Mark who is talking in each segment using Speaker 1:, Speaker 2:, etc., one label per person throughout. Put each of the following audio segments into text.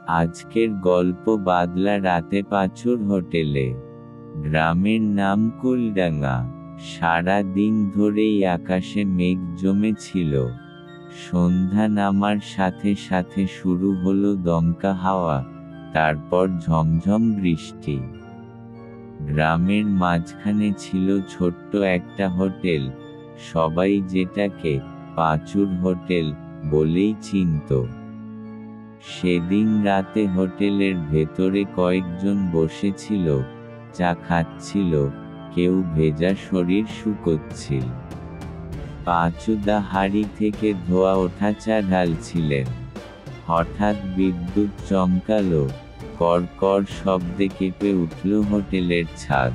Speaker 1: আজকের গল্প বাদলা রাতে পাঁচুর হোটেলে। গ্রামের নাম কুলডাঙ্গা। সারা দিন ধরেই আকাশে মেঘ জমেছিল। সন্ধ্যা নামার সাথে সাথে শুরু হলো দমকা হাওয়া, তারপর ঝমঝম বৃষ্টি। গ্রামের মাঝখানে ছিল ছোট্ট একটা হোটেল, সবাই যেটাকে পাঁচুর হোটেল বলেই চিনত। সেদিন রাতে হোটেলের ভেতরে কয়েকজন বসেছিল, চা খাচ্ছিল, কেউ ভেজা শরীর শুকোচ্ছিল। পাঁচুদা হাঁড়ি থেকে ধোয়া ওঠা চা ঢালছিলেন। হঠাৎ বিদ্যুৎ চমকালো, কড়কড় শব্দে কেঁপে উঠল হোটেলের ছাদ।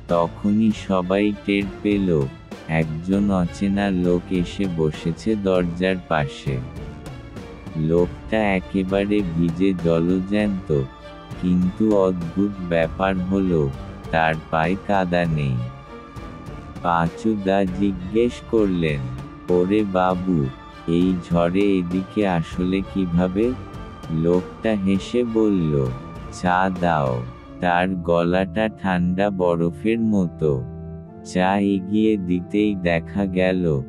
Speaker 1: তখনই সবাই টের পেল, একজন অচেনা লোক এসে বসেছে দরজার পাশে। লোকটা একেবারে ভিজে জলজ্যান্ত, কিন্তু অদ্ভুত ব্যাপার হলো, তার পায়ে কাদা নেই। পাঁচুদা জিজ্ঞেস করলেন, ওরে বাবু, এই ঝড়ে এদিকে আসলে কিভাবে? লোকটা হেসে বলল, চা দাও। তার গলাটা ঠান্ডা বরফের মতো। চা এগিয়ে দিতেই দেখা গেল,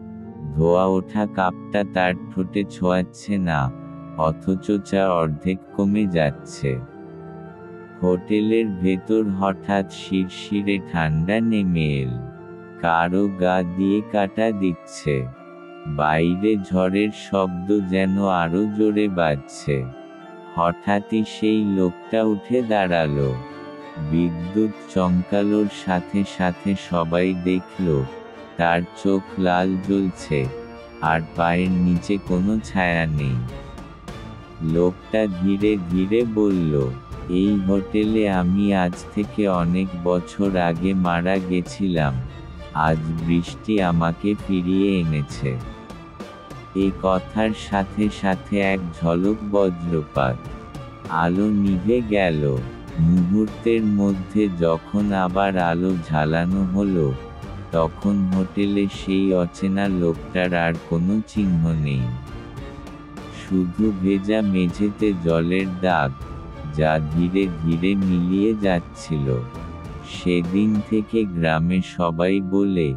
Speaker 1: ধোয়া ওঠা কাপটা তার ঠোঁটে ছোঁয়াচ্ছে না, অথচ চা অর্ধেক কমে যাচ্ছে। হোটেলের ভেতর হঠাৎ শিরশিরে ঠান্ডা নেমে এল। কারো গা দিয়ে কাঁটা দিচ্ছে। বাইরে ঝড়ের শব্দ যেন আরো জোরে বাজছে। হঠাৎই সেই লোকটা উঠে দাঁড়ালো। বিদ্যুৎ চমকালোর সাথে সাথে সবাই দেখল, তার চোখ লাল জ্বলছে, আর পায়ের নিচে কোনো ছায়া নেই। লোকটা ধীরে ধীরে বলল, এই হোটেলে আমি আজ থেকে অনেক বছর আগে মারা গেছিলাম, আজ বৃষ্টি আমাকে ফিরিয়ে এনেছে। এই কথার সাথে সাথে এক ঝলক বজ্রপাত। আলো নিভে গেল। মুহূর্তের মধ্যে যখন আবার আলো ঝালানো হলো, তখন হোটেলে সেই অচেনা লোকটার আর কোনো চিহ্ন নেই। শুধু ভেজা মেঝেতে জলের দাগ, যা ধীরে ধীরে মিলিয়ে যাচ্ছিল। সেদিন থেকে গ্রামে সবাই বলে,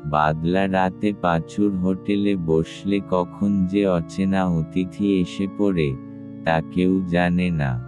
Speaker 1: বাদলা রাতে পাঁচুর হোটেলে বসলে কখন যে অচেনা অতিথি এসে পড়ে, তা কেউ জানে না।